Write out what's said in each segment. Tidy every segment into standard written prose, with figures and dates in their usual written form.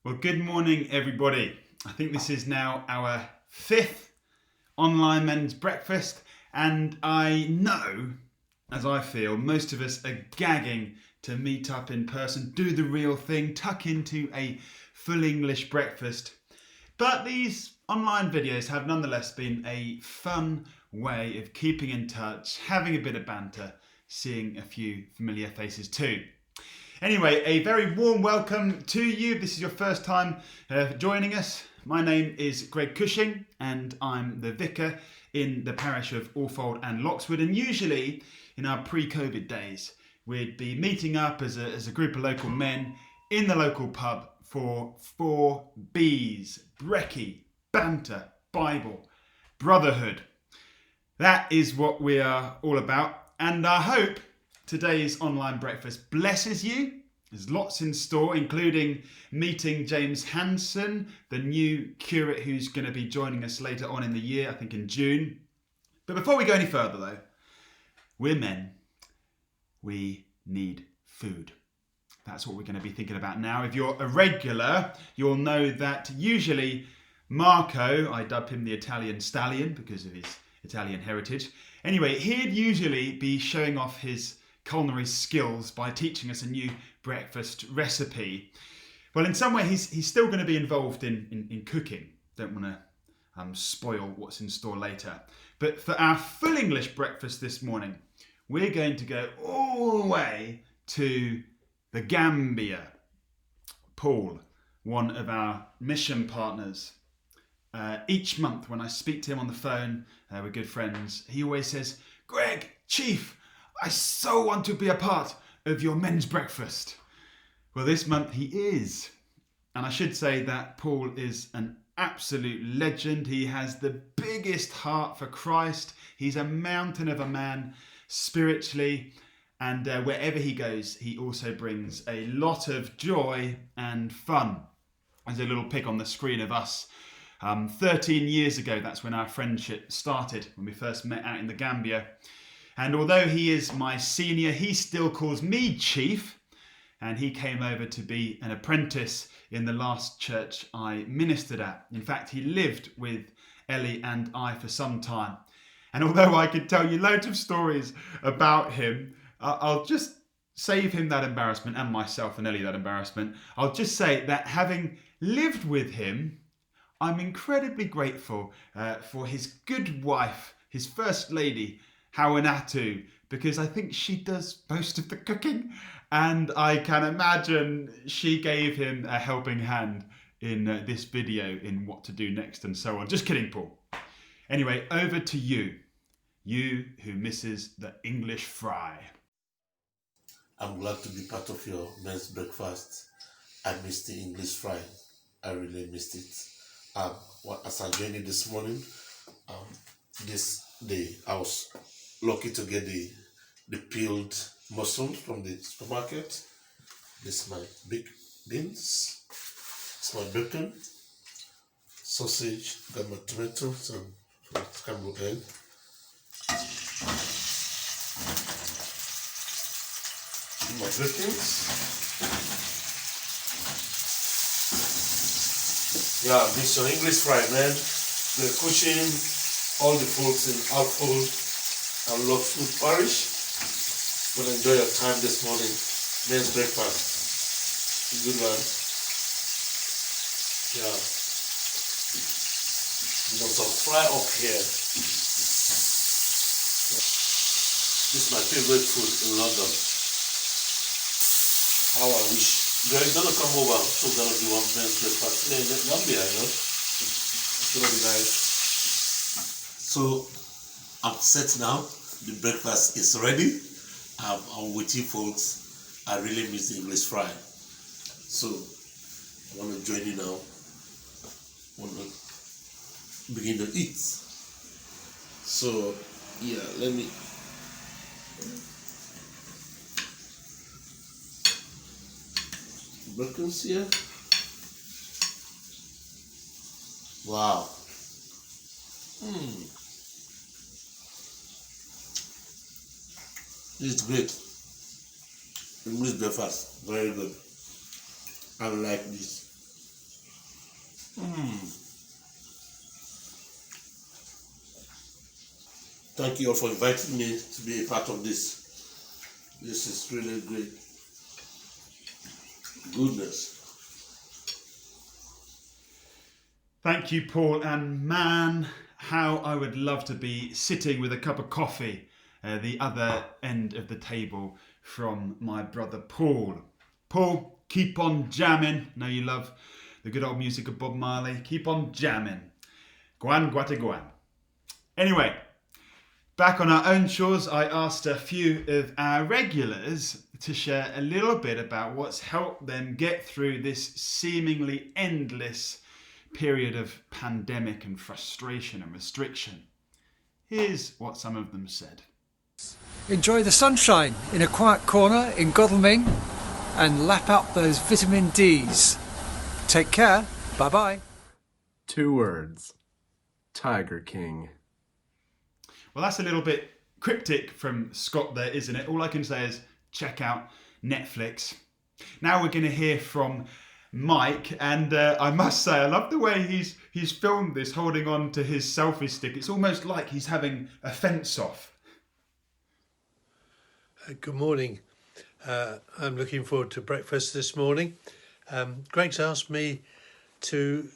Well, good morning, everybody. I think this is now our 5th online men's breakfast, and I know, as I feel, most of us are gagging to meet up in person, do the real thing, tuck into a full English breakfast. But these online videos have nonetheless been a fun way of keeping in touch, having a bit of banter, seeing a few familiar faces too. Anyway, a very warm welcome to you. This is your first time joining us. My name is Greg Cushing and I'm the vicar in the parish of Alfold and Loxwood. And usually in our pre-COVID days, we'd be meeting up as a group of local men in the local pub for 4 B's: Brekkie, Banter, Bible, Brotherhood. That is what we are all about. And I hope today's online breakfast blesses you. There's lots in store, including meeting James Hanson, the new curate who's going to be joining us later on in the year, I think in June. But before we go any further though, we're men. We need food. That's what we're going to be thinking about now. If you're a regular, you'll know that usually Marco, I dub him the Italian stallion because of his Italian heritage. Anyway, he'd usually be showing off his culinary skills by teaching us a new breakfast recipe. Well, in some way, he's still going to be involved in cooking. Don't want to spoil what's in store later. But for our full English breakfast this morning, we're going to go all the way to the Gambia. Paul, one of our mission partners, each month when I speak to him on the phone, we're good friends, he always says, "Greg, Chief, I so want to be a part of your men's breakfast." Well, this month he is. And I should say that Paul is an absolute legend. He has the biggest heart for Christ. He's a mountain of a man spiritually. And wherever he goes, he also brings a lot of joy and fun. There's a little pic on the screen of us 13 years ago. That's when our friendship started, when we first met out in the Gambia. And although he is my senior, he still calls me Chief. And he came over to be an apprentice in the last church I ministered at. In fact, he lived with Ellie and I for some time. And although I could tell you loads of stories about him, I'll just save him that embarrassment, and myself and Ellie that embarrassment. I'll just say that having lived with him, I'm incredibly grateful for his good wife, his first lady, Hawanatu, because I think she does most of the cooking, and I can imagine she gave him a helping hand in this video in what to do next and so on. Just kidding, Paul. Anyway, over to you who misses the English fry. I'm glad to be part of your men's breakfast. I missed the English fry. I really missed it. As I joined it this morning, this day I was lucky to get the peeled mussels from the supermarket. This is my big beans. It's my bacon, sausage, got my tomatoes and scrambled egg. My drippings. Yeah, this is your English fry, man. The Cushing, all the folks in Alfold and Loxwood parish will enjoy your time this morning. Men's breakfast. Good one. Yeah. Some fry up here. This is my favorite food in London. How I wish. Greg's gonna come over. So gonna do one men's breakfast in Gambia, you know. It's gonna be nice. So I'm set now. The breakfast is ready. I'm with you folks. I really miss the English fry. So I wanna join you now. I wanna begin to eat. So yeah, let me Broccoli's here. Wow. It's great. English breakfast, very good. I like this. Thank you all for inviting me to be a part of this. This is really great. Goodness. Thank you, Paul, and man, how I would love to be sitting with a cup of coffee the other end of the table from my brother Paul. Paul, keep on jamming. Know you love the good old music of Bob Marley. Keep on jamming. Guan guate guan. Anyway, back on our own shores, I asked a few of our regulars to share a little bit about what's helped them get through this seemingly endless period of pandemic and frustration and restriction. Here's what some of them said. Enjoy the sunshine in a quiet corner in Godalming and lap up those vitamin Ds. Take care. Bye-bye. 2 words. Tiger King. Well, that's a little bit cryptic from Scott there, isn't it? All I can say is check out Netflix. Now we're going to hear from Mike, and I must say I love the way he's filmed this holding on to his selfie stick. It's almost like he's having a fence off. Good morning. I'm looking forward to breakfast this morning. Greg's asked me to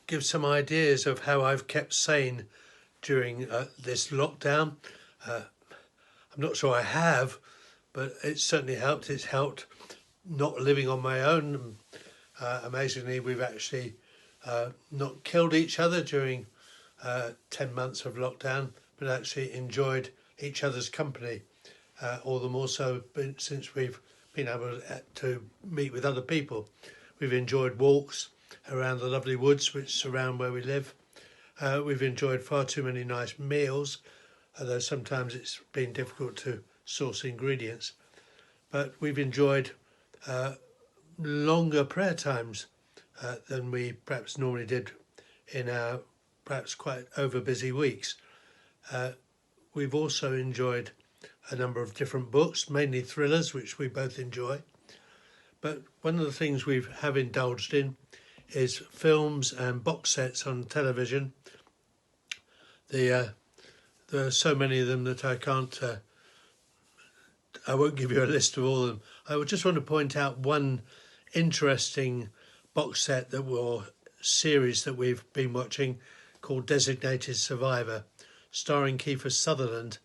give some ideas of how I've kept sane during this lockdown. I'm not sure I have, but it's certainly helped. It's helped not living on my own. Amazingly, we've actually not killed each other during 10 months of lockdown, but actually enjoyed each other's company, all the more so since we've been able to meet with other people. We've enjoyed walks around the lovely woods which surround where we live. We've enjoyed far too many nice meals, although sometimes it's been difficult to source ingredients. But we've enjoyed longer prayer times than we perhaps normally did in our perhaps quite over busy weeks. We've also enjoyed a number of different books, mainly thrillers, which we both enjoy. But one of the things we have indulged in is films and box sets on television. There are so many of them that I won't give you a list of all of them. I would just want to point out one interesting box set or series that we've been watching called Designated Survivor, starring Kiefer Sutherland.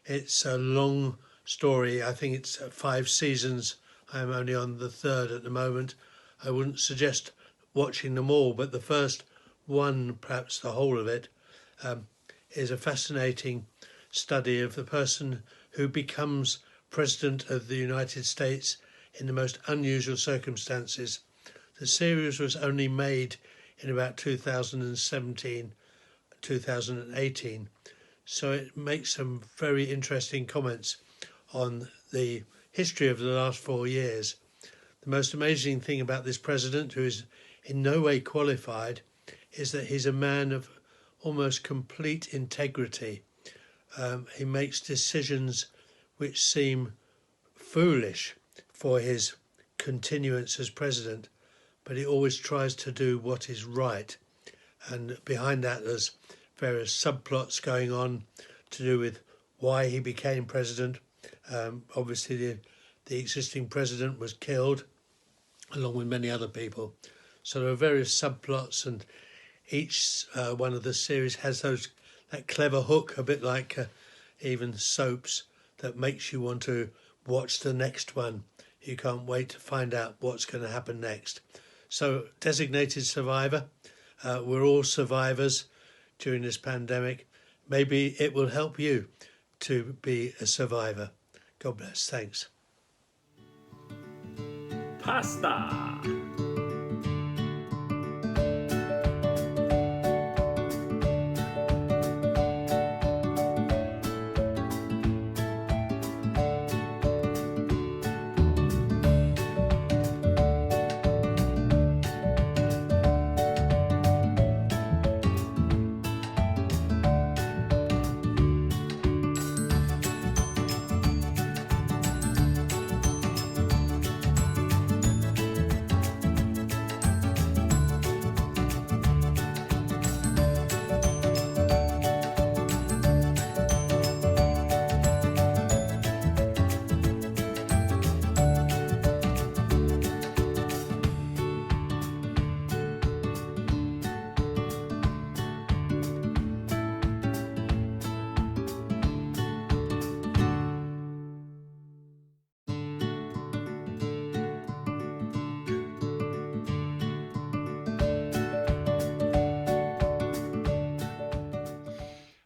It's a long story. I think it's 5 seasons. I'm only on the 3rd at the moment. I wouldn't suggest watching them all, but the first one, perhaps the whole of it, is a fascinating study of the person who becomes President of the United States in the most unusual circumstances. The series was only made in about 2017, 2018, so it makes some very interesting comments on the history of the last 4 years. The most amazing thing about this president, who is in no way qualified, is that he's a man of almost complete integrity. He makes decisions which seem foolish for his continuance as president, but he always tries to do what is right. And behind that, there's various subplots going on to do with why he became president. Obviously, the existing president was killed, along with many other people. So there are various subplots, and each one of the series has that clever hook, a bit like even soaps, that makes you want to watch the next one. You can't wait to find out what's going to happen next. So, Designated Survivor. We're all survivors during this pandemic. Maybe it will help you to be a survivor. God bless. Thanks. Pasta.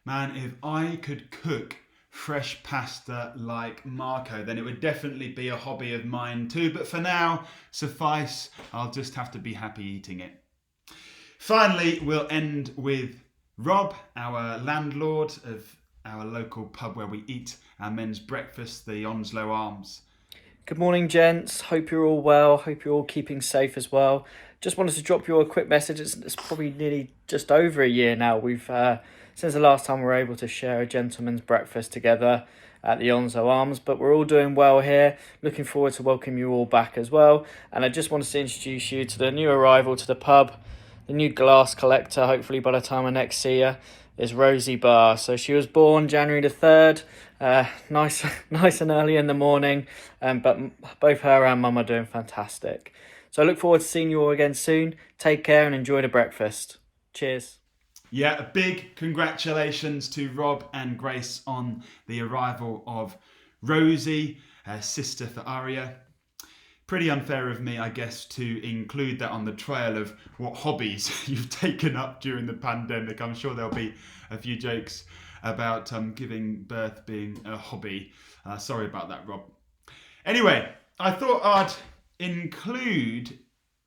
Man, if I could cook fresh pasta like Marco, then it would definitely be a hobby of mine too. But for now, suffice, I'll just have to be happy eating it. Finally, we'll end with Rob, our landlord of our local pub where we eat our men's breakfast, the Onslow Arms. Good morning, gents. Hope you're all well. Hope you're all keeping safe as well. Just wanted to drop you a quick message. It's probably nearly just over a year now. We've since the last time we were able to share a gentleman's breakfast together at the Onslow Arms, but we're all doing well here. Looking forward to welcome you all back as well. And I just wanted to introduce you to the new arrival to the pub, the new glass collector. Hopefully by the time I next see her, is Rosie Barr. So she was born January the 3rd. Nice and early in the morning, but both her and Mum are doing fantastic. So I look forward to seeing you all again soon. Take care and enjoy the breakfast. Cheers. Yeah, a big congratulations to Rob and Grace on the arrival of Rosie, her sister for Aria. Pretty unfair of me, I guess, to include that on the trail of what hobbies you've taken up during the pandemic. I'm sure there'll be a few jokes about giving birth being a hobby. Sorry about that, Rob. Anyway, I thought I'd include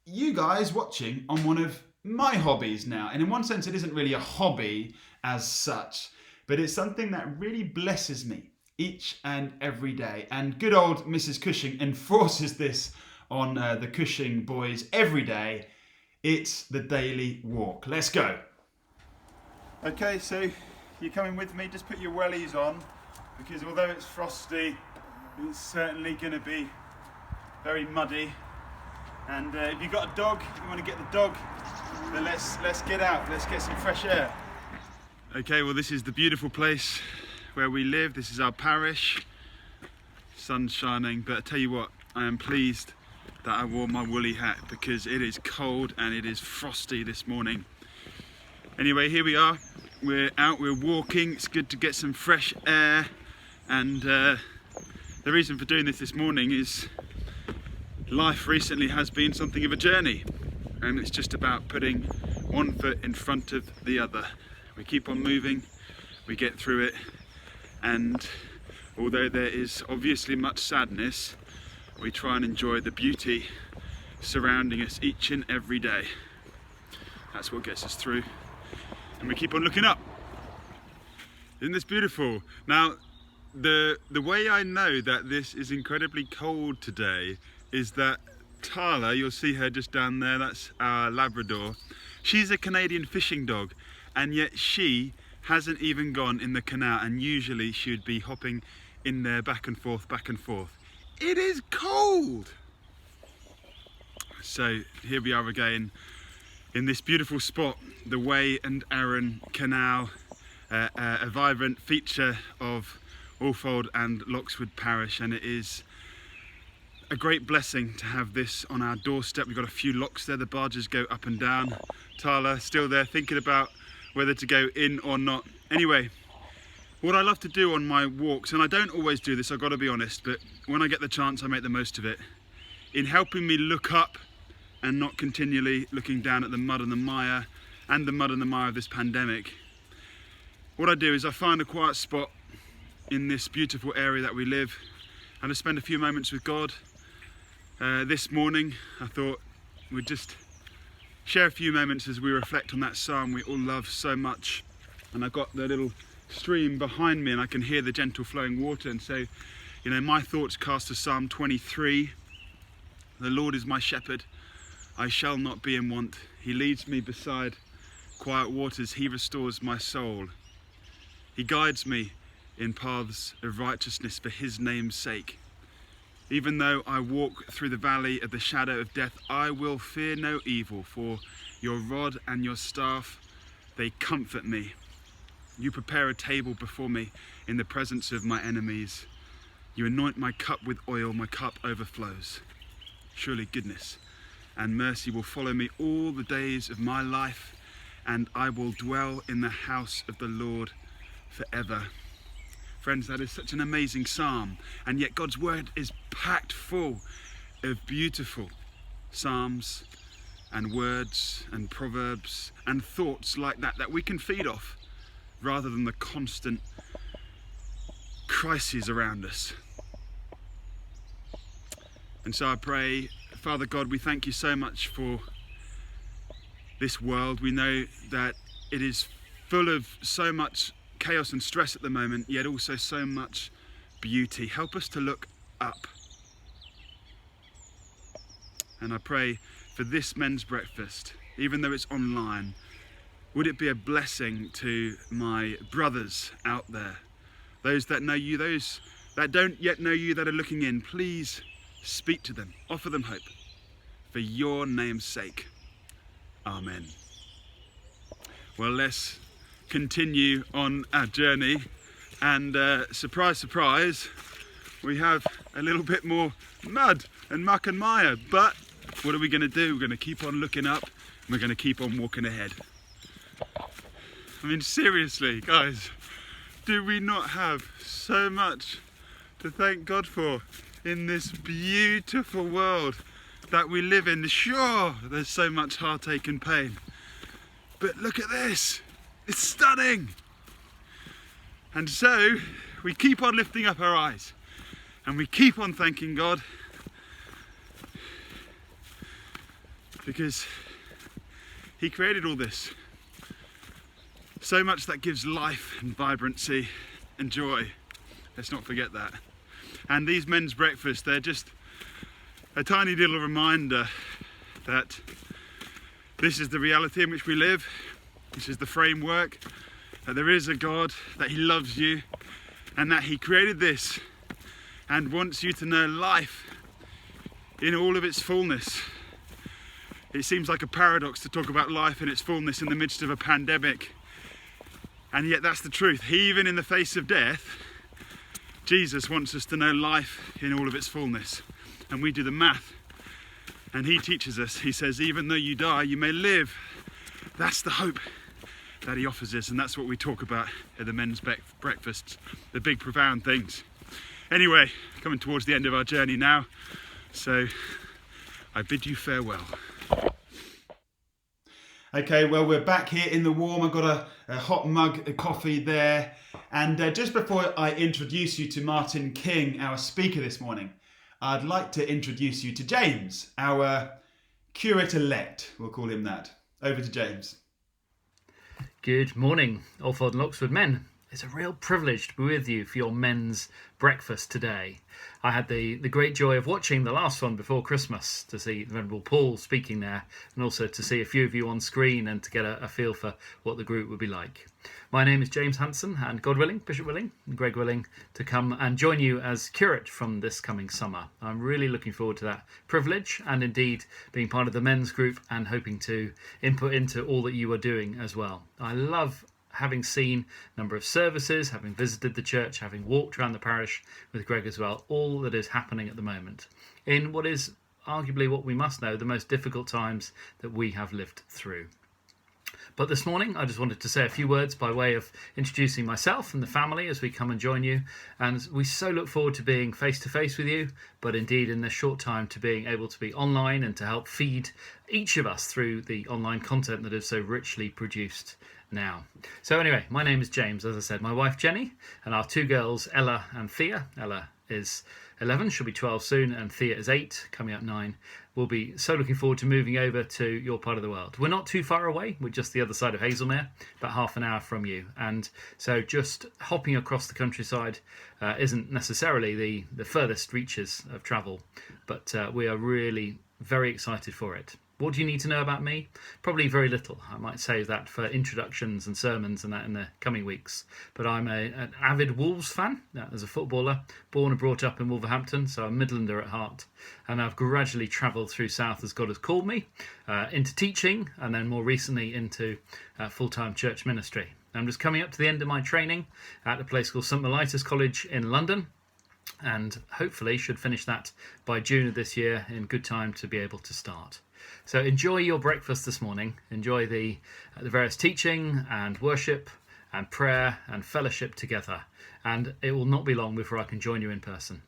you guys watching on one of my hobbies now. And in one sense, it isn't really a hobby as such, but it's something that really blesses me each and every day. And good old Mrs. Cushing enforces this on the Cushing boys every day. It's the daily walk. Let's go. Okay, so you're coming with me. Just put your wellies on, because although it's frosty, it's certainly going to be very muddy. And if you've got a dog, you want to get the dog, then let's get out. Let's get some fresh air. Okay, well, this is the beautiful place where we live. This is our parish. Sun's shining, but I tell you what, I am pleased that I wore my woolly hat because it is cold and it is frosty this morning. Anyway, here we are. We're out, we're walking. It's good to get some fresh air. And the reason for doing this morning is life recently has been something of a journey. And it's just about putting one foot in front of the other. We keep on moving, we get through it. And although there is obviously much sadness, we try and enjoy the beauty surrounding us each and every day. That's what gets us through. And we keep on looking up. Isn't this beautiful? Now, the way I know that this is incredibly cold today is that Tala, you'll see her just down there, that's our Labrador. She's a Canadian fishing dog, and yet she hasn't even gone in the canal, and usually she would be hopping in there back and forth, back and forth. It is cold! So here we are again in this beautiful spot, the Way and Arran Canal, a vibrant feature of Alfold and Loxwood parish, and it is a great blessing to have this on our doorstep. We've got a few locks there, the barges go up and down. Tala still there thinking about whether to go in or not. Anyway, what I love to do on my walks, and I don't always do this, I've got to be honest, but when I get the chance I make the most of it, in helping me look up and not continually looking down at the mud and the mire and the mud and the mire of this pandemic. What I do is I find a quiet spot in this beautiful area that we live and I spend a few moments with God. This morning I thought we'd just share a few moments as we reflect on that psalm we all love so much. And I've got the little stream behind me and I can hear the gentle flowing water, and so, you know, my thoughts cast to Psalm 23. The Lord is my shepherd, I shall not be in want. He leads me beside quiet waters, he restores my soul. He guides me in paths of righteousness for his name's sake. Even though I walk through the valley of the shadow of death, I will fear no evil, for your rod and your staff, they comfort me. You prepare a table before me in the presence of my enemies. You anoint my cup with oil, my cup overflows. Surely goodness and mercy will follow me all the days of my life, and I will dwell in the house of the Lord forever. Friends, that is such an amazing psalm, and yet God's word is packed full of beautiful psalms and words and proverbs and thoughts like that we can feed off rather than the constant crises around us. And so I pray, Father God, we thank you so much for this world. We know that it is full of so much chaos and stress at the moment, yet also so much beauty. Help us to look up. And I pray for this men's breakfast, even though it's online, would it be a blessing to my brothers out there, those that know you, those that don't yet know you, that are looking in. Please speak to them, offer them hope, for your name's sake. Amen. Well, let's continue on our journey, and surprise, surprise, we have a little bit more mud and muck and mire, but what are we going to do? We're going to keep on looking up, and we're going to keep on walking ahead. I mean, seriously, guys, do we not have so much to thank God for in this beautiful world that we live in? Sure, there's so much heartache and pain, but look at this, it's stunning. And so we keep on lifting up our eyes and we keep on thanking God, because he created all this. So much that gives life and vibrancy and joy. Let's not forget that. And these men's breakfasts, they're just a tiny little reminder that this is the reality in which we live. This is the framework, that there is a God, that he loves you, and that he created this and wants you to know life in all of its fullness. It seems like a paradox to talk about life in its fullness in the midst of a pandemic. And yet that's the truth. Even in the face of death, Jesus wants us to know life in all of its fullness. And we do the math. And he teaches us, he says, even though you die, you may live. That's the hope that he offers us. And that's what we talk about at the men's breakfasts, the big profound things. Anyway, coming towards the end of our journey now. So I bid you farewell. Okay, well, we're back here in the warm. I've got a hot mug of coffee there. And just before I introduce you to Martin King, our speaker this morning, I'd like to introduce you to James, our curate-elect. We'll call him that. Over to James. Good morning, Alfold and Loxwood men. It's a real privilege to be with you for your men's breakfast today. I had the great joy of watching the last one before Christmas, to see the Venerable Paul speaking there, and also to see a few of you on screen and to get a feel for what the group would be like. My name is James Hanson, and God willing, Bishop willing, and Greg willing, to come and join you as curate from this coming summer. I'm really looking forward to that privilege, and indeed being part of the men's group and hoping to input into all that you are doing as well. I love having seen a number of services, having visited the church, having walked around the parish with Greg as well, all that is happening at the moment in what is arguably, what we must know, the most difficult times that we have lived through. But this morning, I just wanted to say a few words by way of introducing myself and the family as we come and join you. And we so look forward to being face to face with you, but indeed in this short time to being able to be online and to help feed each of us through the online content that is so richly produced now. So anyway, my name is James, as I said, my wife Jenny, and our two girls, Ella and Thea. Ella is 11, she'll be 12 soon, and Thea is 8, coming up 9. We'll be so looking forward to moving over to your part of the world. We're not too far away, we're just the other side of Hazelmere, about half an hour from you. And so just hopping across the countryside isn't necessarily the furthest reaches of travel, but we are really very excited for it. What do you need to know about me? Probably very little. I might save that for introductions and sermons and that in the coming weeks. But I'm an avid Wolves fan as a footballer, born and brought up in Wolverhampton, so I'm Midlander at heart. And I've gradually travelled through South as God has called me, into teaching, and then more recently into full-time church ministry. I'm just coming up to the end of my training at a place called St Mellitus College in London, and hopefully should finish that by June of this year in good time to be able to start. So enjoy your breakfast this morning. Enjoy the various teaching and worship and prayer and fellowship together. And it will not be long before I can join you in person.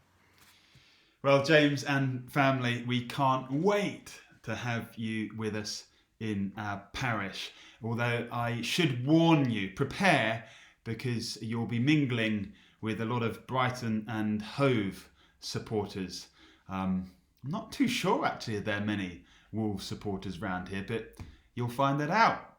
Well, James and family, we can't wait to have you with us in our parish. Although I should warn you, prepare because you'll be mingling with a lot of Brighton and Hove supporters. I'm not too sure actually if there are many Wolves supporters around here, but you'll find that out.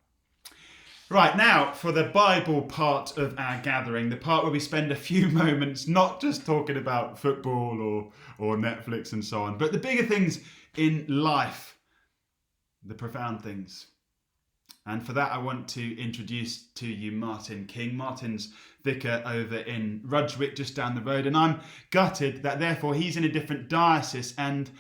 Right, now for the Bible part of our gathering, the part where we spend a few moments not just talking about football or Netflix and so on, but the bigger things in life, the profound things. And for that, I want to introduce to you Martin King. Martin's vicar over in Rudgwick, just down the road. And I'm gutted that therefore he's in a different diocese and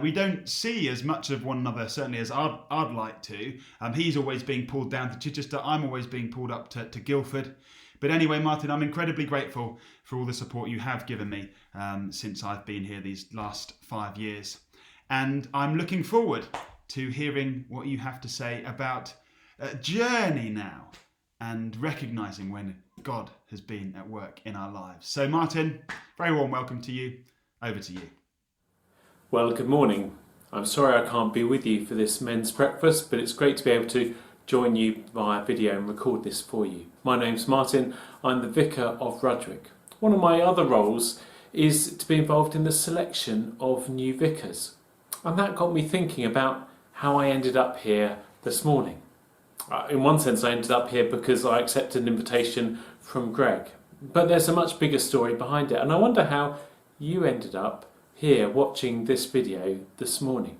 we don't see as much of one another, certainly as I'd like to. He's always being pulled down to Chichester. I'm always being pulled up to Guildford. But anyway, Martin, I'm incredibly grateful for all the support you have given me since I've been here these last 5 years. And I'm looking forward to hearing what you have to say about journey now and recognising when God has been at work in our lives. So Martin, very warm welcome to you. Over to you. Well, good morning. I'm sorry I can't be with you for this men's breakfast, but it's great to be able to join you via video and record this for you. My name's Martin. I'm the vicar of Rudgwick. One of my other roles is to be involved in the selection of new vicars. And that got me thinking about how I ended up here this morning. In one sense, I ended up here because I accepted an invitation from Greg. But there's a much bigger story behind it. And I wonder how you ended up here watching this video this morning.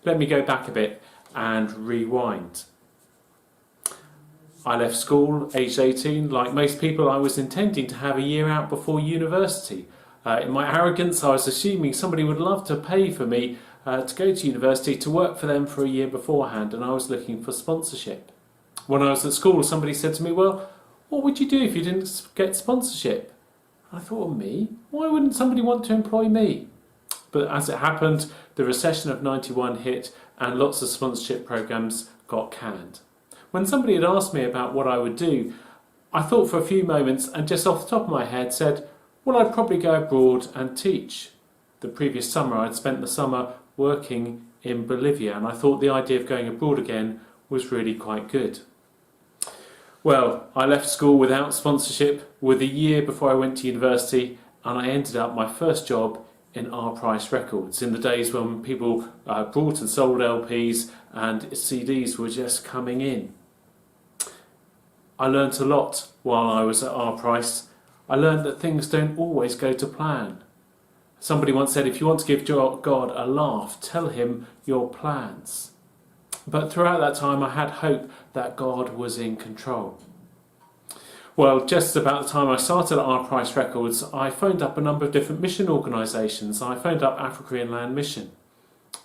Let me go back a bit and rewind. I left school aged 18. Like most people, I was intending to have a year out before university. In my arrogance, I was assuming somebody would love to pay for me to go to university to work for them for a year beforehand, and I was looking for sponsorship. When I was at school, somebody said to me, well, what would you do if you didn't get sponsorship? I thought, well, me? Why wouldn't somebody want to employ me? But as it happened, the recession of 91 hit and lots of sponsorship programs got canned. When somebody had asked me about what I would do, I thought for a few moments and just off the top of my head said, well, I'd probably go abroad and teach. The previous summer, I'd spent the summer working in Bolivia, and I thought the idea of going abroad again was really quite good. Well, I left school without sponsorship with a year before I went to university, and I ended up my first job in R Price Records in the days when people brought and sold LPs and CDs were just coming in. I learnt a lot while I was at R Price. I learned that things don't always go to plan. Somebody once said, if you want to give God a laugh, tell him your plans. But throughout that time I had hope that God was in control. Well, just about the time I started at R Price Records, I phoned up a number of different mission organisations. I phoned up Africa Inland Mission.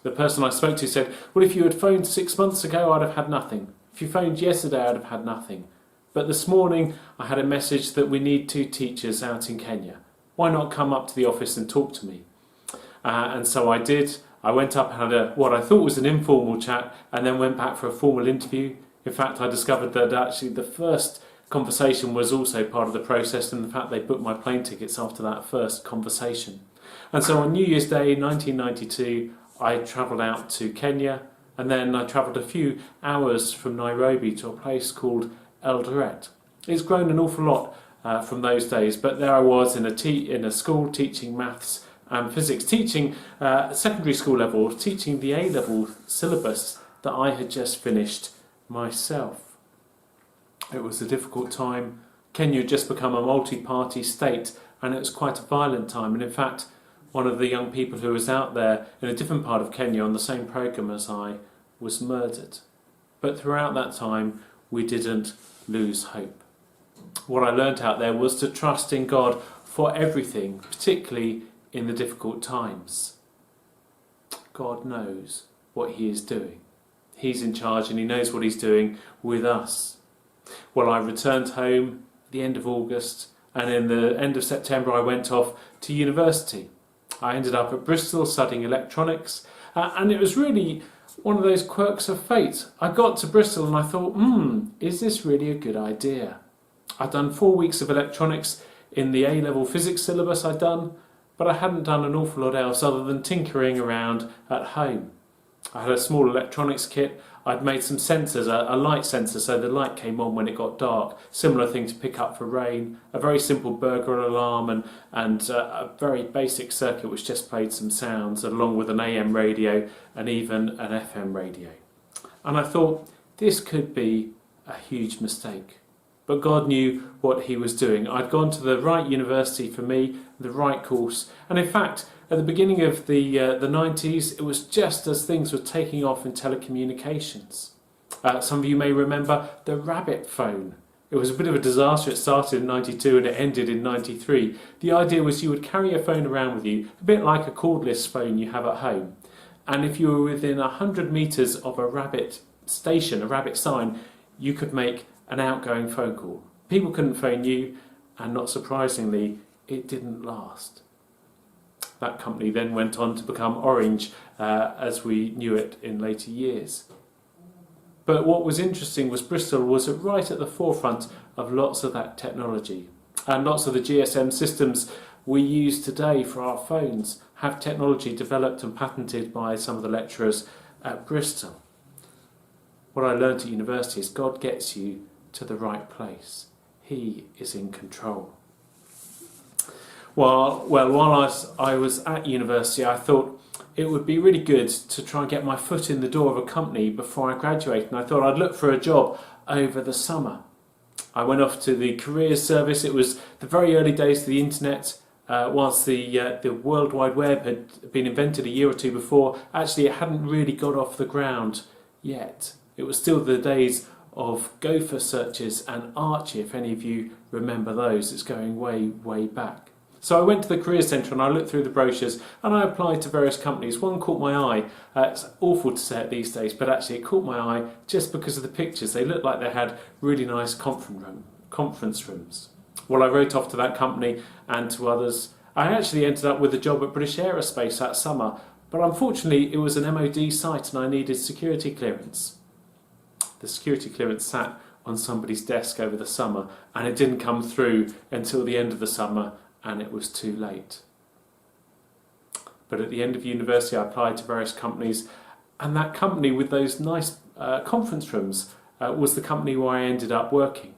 The person I spoke to said, well, if you had phoned 6 months ago, I'd have had nothing. If you phoned yesterday, I'd have had nothing. But this morning I had a message that we need 2 teachers out in Kenya. Why not come up to the office and talk to me? And so I did. I went up and had what I thought was an informal chat and then went back for a formal interview. In fact, I discovered that actually the first conversation was also part of the process, and in fact they booked my plane tickets after that first conversation. And so on New Year's Day 1992 I travelled out to Kenya, and then I travelled a few hours from Nairobi to a place called Eldoret. It's grown an awful lot from those days, but there I was in a school teaching maths and physics, teaching secondary school level, teaching the A-level syllabus that I had just finished myself. It was a difficult time. Kenya had just become a multi-party state, and it was quite a violent time. And in fact, one of the young people who was out there in a different part of Kenya on the same programme as I was murdered. But throughout that time, we didn't lose hope. What I learnt out there was to trust in God for everything, particularly in the difficult times. God knows what he is doing. He's in charge and he knows what he's doing with us. Well, I returned home at the end of August, and in the end of September I went off to university. I ended up at Bristol studying electronics, and it was really one of those quirks of fate. I got to Bristol and I thought, is this really a good idea? I'd done 4 weeks of electronics in the A-level physics syllabus I'd done, but I hadn't done an awful lot else other than tinkering around at home. I had a small electronics kit. I'd made some sensors, a light sensor, so the light came on when it got dark. Similar thing to pick up for rain. A very simple burglar alarm and a very basic circuit which just played some sounds, along with an AM radio and even an FM radio. And I thought, this could be a huge mistake. But God knew what he was doing. I'd gone to the right university for me, the right course. And in fact, at the beginning of the 90s, it was just as things were taking off in telecommunications. Some of you may remember the rabbit phone. It was a bit of a disaster. It started in 92 and it ended in 93. The idea was you would carry a phone around with you, a bit like a cordless phone you have at home. And if you were within 100 metres of a rabbit station, a rabbit sign, you could make an outgoing phone call. People couldn't phone you, and not surprisingly, it didn't last. That company then went on to become Orange as we knew it in later years. But what was interesting was Bristol was right at the forefront of lots of that technology. And lots of the GSM systems we use today for our phones have technology developed and patented by some of the lecturers at Bristol. What I learned at university is God gets you to the right place. He is in control. While I was at university, I thought it would be really good to try and get my foot in the door of a company before I graduated, and I thought I'd look for a job over the summer. I went off to the careers service. It was the very early days of the internet. Whilst the World Wide Web had been invented a year or two before, actually it hadn't really got off the ground yet. It was still the days of Gopher searches and Archie, if any of you remember those. It's going way, way back. So I went to the Career Centre and I looked through the brochures and I applied to various companies. One caught my eye. It's awful to say it these days, but actually it caught my eye just because of the pictures. They looked like they had really nice conference rooms. Well, I wrote off to that company and to others. I actually ended up with a job at British Aerospace that summer, but unfortunately it was an MOD site and I needed security clearance. The security clearance sat on somebody's desk over the summer and it didn't come through until the end of the summer, and it was too late. But at the end of university I applied to various companies, and that company with those nice conference rooms was the company where I ended up working.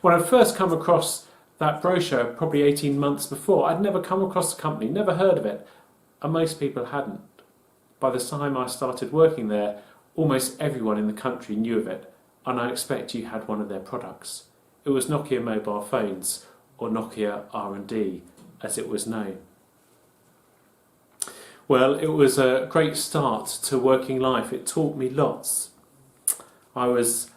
When I first come across that brochure, probably 18 months before, I'd never come across the company, never heard of it, and most people hadn't. By the time I started working there, almost everyone in the country knew of it, and I expect you had one of their products. It was Nokia mobile phones, or Nokia R&D as it was known. Well, it was a great start to working life. It taught me lots. I was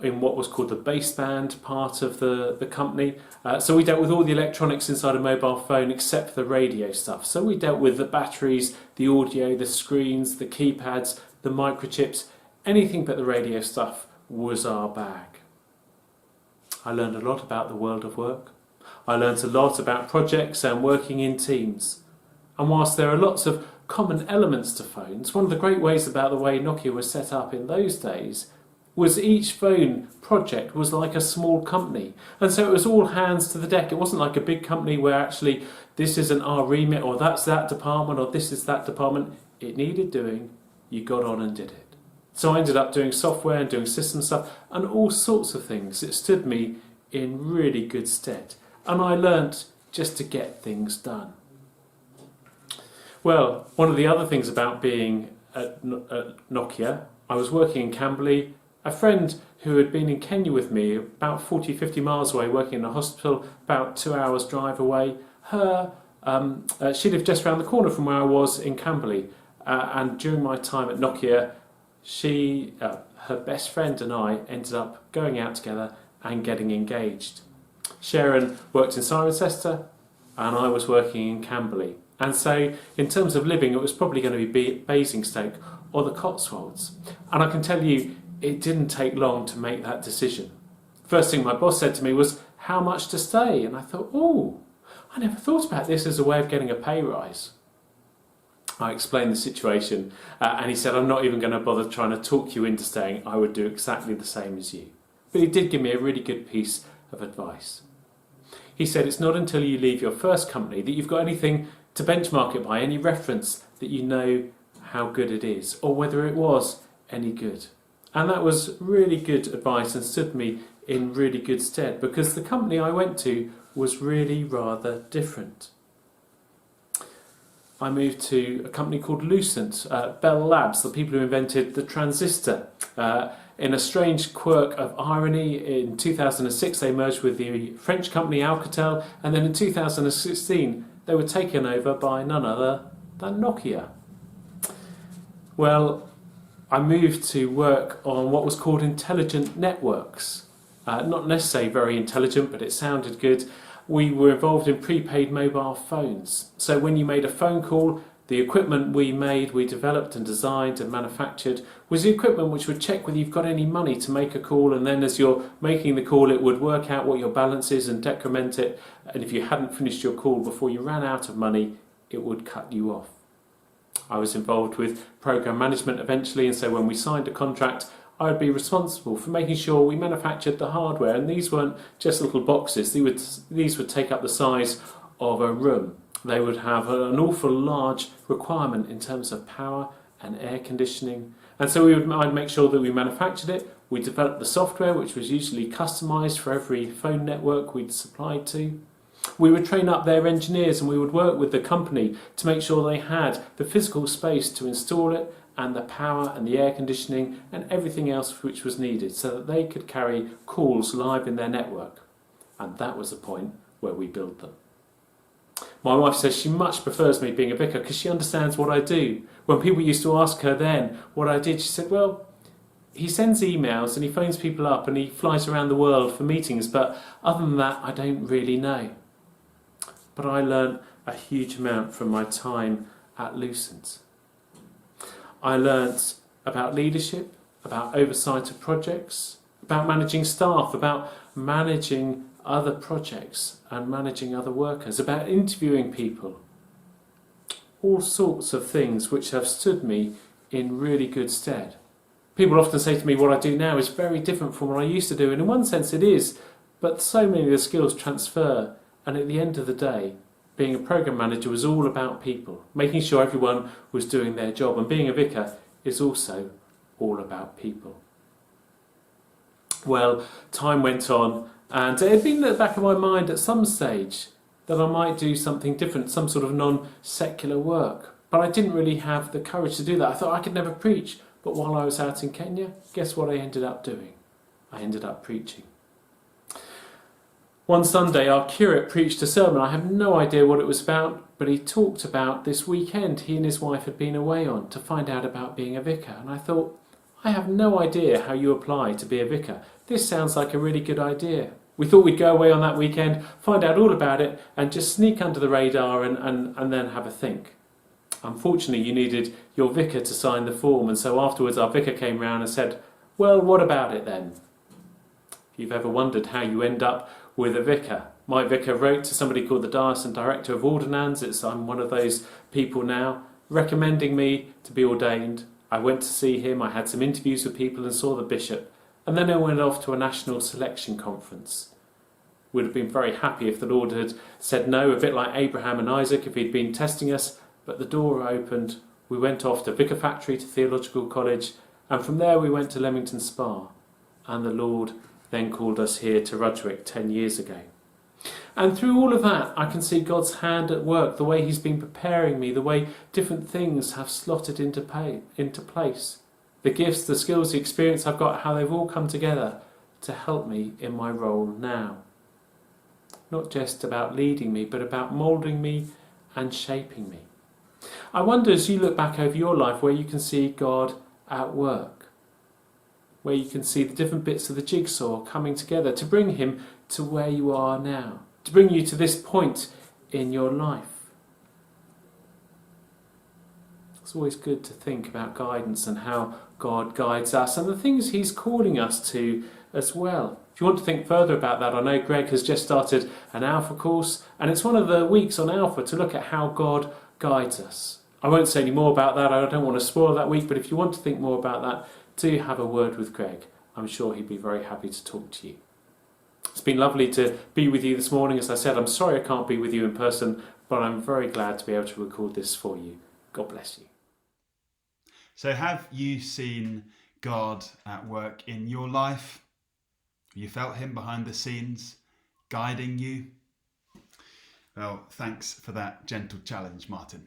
in what was called the baseband part of the company. So we dealt with all the electronics inside a mobile phone except the radio stuff. So we dealt with the batteries, the audio, the screens, the keypads, the microchips. Anything but the radio stuff was our bag. I learned a lot about the world of work. I learned a lot about projects and working in teams. And whilst there are lots of common elements to phones, one of the great ways about the way Nokia was set up in those days was each phone project was like a small company. And so it was all hands to the deck. It wasn't like a big company where actually this isn't our remit, or that's that department, or this is that department. It needed doing. You got on and did it. So I ended up doing software and doing system stuff and all sorts of things. It stood me in really good stead. And I learnt just to get things done. Well, one of the other things about being at Nokia, I was working in Camberley. A friend who had been in Kenya with me, about 40, 50 miles away, working in a hospital, about 2 hours drive away, she lived just around the corner from where I was in Camberley. And during my time at Nokia, her best friend and I ended up going out together and getting engaged. Sharon worked in Cirencester and I was working in Camberley. And so in terms of living, it was probably going to be Basingstoke or the Cotswolds. And I can tell you, it didn't take long to make that decision. First thing my boss said to me was, how much to stay? And I thought, oh, I never thought about this as a way of getting a pay rise. I explained the situation and he said, I'm not even going to bother trying to talk you into staying. I would do exactly the same as you. But he did give me a really good piece of advice. He said, it's not until you leave your first company that you've got anything to benchmark it by, any reference that you know how good it is or whether it was any good. And that was really good advice and stood me in really good stead, because the company I went to was really rather different. I moved to a company called Lucent, Bell Labs, the people who invented the transistor. In a strange quirk of irony, in 2006 they merged with the French company Alcatel, and then in 2016 they were taken over by none other than Nokia. Well, I moved to work on what was called intelligent networks. Not necessarily very intelligent, but it sounded good. We were involved in prepaid mobile phones. So when you made a phone call, the equipment we developed and designed and manufactured was the equipment which would check whether you've got any money to make a call, and then as you're making the call it would work out what your balance is and decrement it, and if you hadn't finished your call before you ran out of money, it would cut you off. I was involved with program management eventually, and so when we signed a contract, I would be responsible for making sure we manufactured the hardware, and these weren't just little boxes. These would take up the size of a room. They would have an awful large requirement in terms of power and air conditioning, and so I'd make sure that we manufactured it. We developed the software, which was usually customised for every phone network we'd supplied to. We would train up their engineers, and we would work with the company to make sure they had the physical space to install it, and the power and the air conditioning and everything else which was needed so that they could carry calls live in their network. And that was the point where we built them. My wife says she much prefers me being a vicar because she understands what I do. When people used to ask her then what I did, she said, well, he sends emails and he phones people up and he flies around the world for meetings, but other than that I don't really know. But I learned a huge amount from my time at Lucent. I learnt about leadership, about oversight of projects, about managing staff, about managing other projects and managing other workers, about interviewing people. All sorts of things which have stood me in really good stead. People often say to me what I do now is very different from what I used to do, and in one sense it is, but so many of the skills transfer, and at the end of the day, being a program manager was all about people, making sure everyone was doing their job, and being a vicar is also all about people. Well, time went on, and it had been at the back of my mind at some stage that I might do something different, some sort of non-secular work, but I didn't really have the courage to do that. I thought I could never preach, but while I was out in Kenya, guess what I ended up doing? I ended up preaching. One Sunday our curate preached a sermon. I have no idea what it was about, but he talked about this weekend he and his wife had been away on to find out about being a vicar. And I thought, I have no idea how you apply to be a vicar. This sounds like a really good idea. We thought we'd go away on that weekend, find out all about it, and just sneak under the radar and then have a think. Unfortunately, you needed your vicar to sign the form, and so afterwards our vicar came round and said, well, what about it then? If you've ever wondered how you end up with a vicar, my vicar wrote to somebody called the Diocesan Director of Ordinands, I'm one of those people now, recommending me to be ordained. I went to see him, I had some interviews with people and saw the bishop, and then I went off to a national selection conference. We'd have been very happy if the Lord had said no, a bit like Abraham and Isaac if he'd been testing us, but the door opened, we went off to Vicar Factory to Theological College, and from there we went to Leamington Spa, and the Lord then called us here to Rudgwick 10 years ago. And through all of that, I can see God's hand at work, the way he's been preparing me, the way different things have slotted into place. The gifts, the skills, the experience I've got, how they've all come together to help me in my role now. Not just about leading me, but about moulding me and shaping me. I wonder, as you look back over your life, where you can see God at work, where you can see the different bits of the jigsaw coming together to bring him to where you are now, to bring you to this point in your life. It's always good to think about guidance and how God guides us and the things he's calling us to as well. If you want to think further about that, I know Greg has just started an Alpha course, and it's one of the weeks on Alpha to look at how God guides us. I won't say any more about that, I don't want to spoil that week, but if you want to think more about that, do have a word with Greg. I'm sure he'd be very happy to talk to you. It's been lovely to be with you this morning. As I said, I'm sorry I can't be with you in person, but I'm very glad to be able to record this for you. God bless you. So have you seen God at work in your life? You felt him behind the scenes, guiding you? Well, thanks for that gentle challenge, Martin.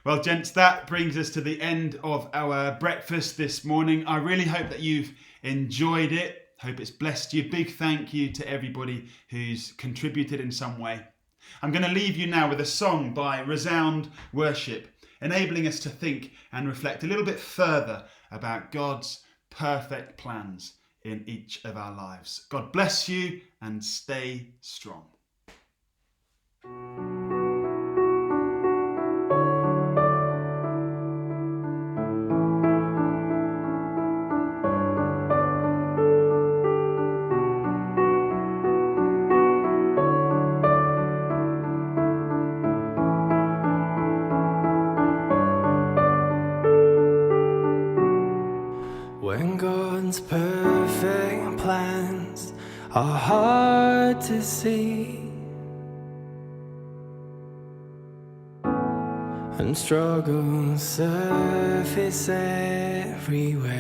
Well, gents, that brings us to the end of our breakfast this morning. I really hope that you've enjoyed it. Hope it's blessed you. Big thank you to everybody who's contributed in some way. I'm going to leave you now with a song by Resound Worship, enabling us to think and reflect a little bit further about God's perfect plans in each of our lives. God bless you and stay strong. When God's perfect plans are hard to see and struggles surface everywhere,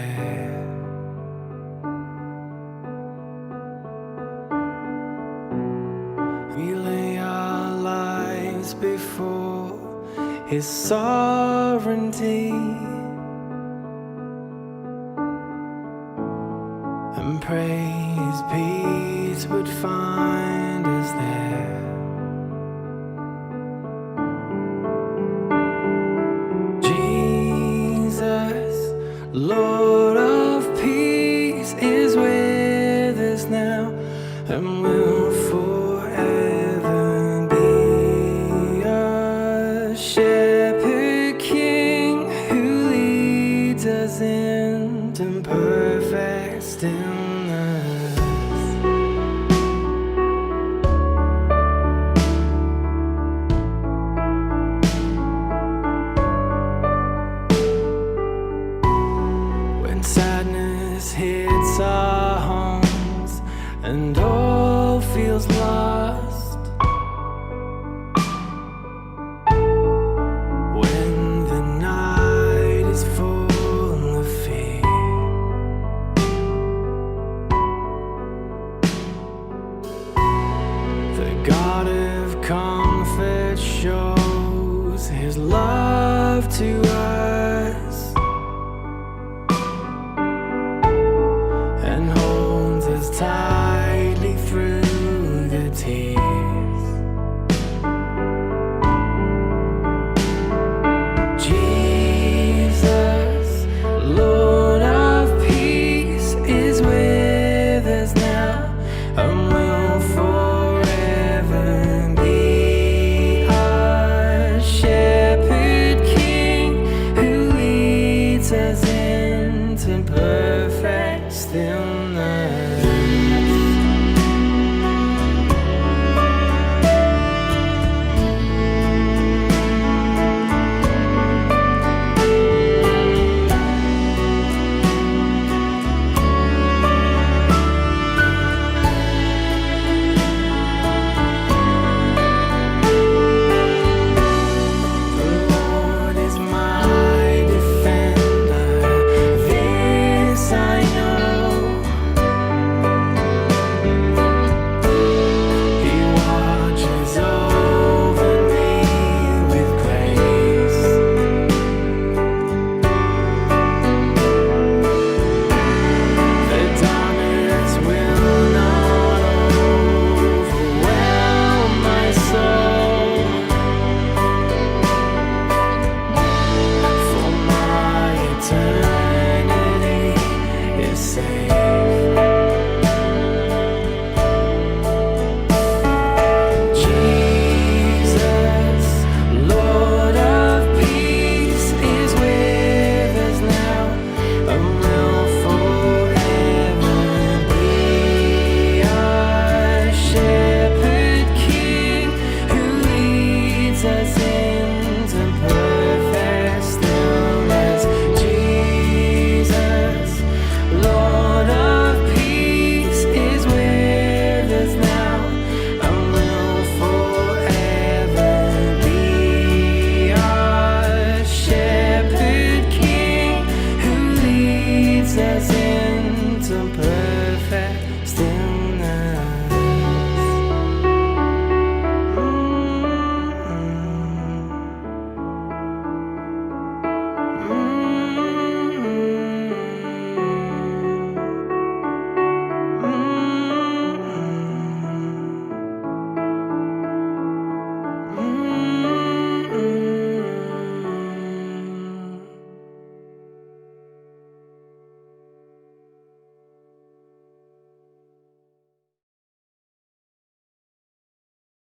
we lay our lives before His sovereignty and pray His peace would find us there. Jesus, Lord of peace, is with us now and will forever be a shepherd king who leads us into perfect stillness. When sadness hits our homes and all feels lost,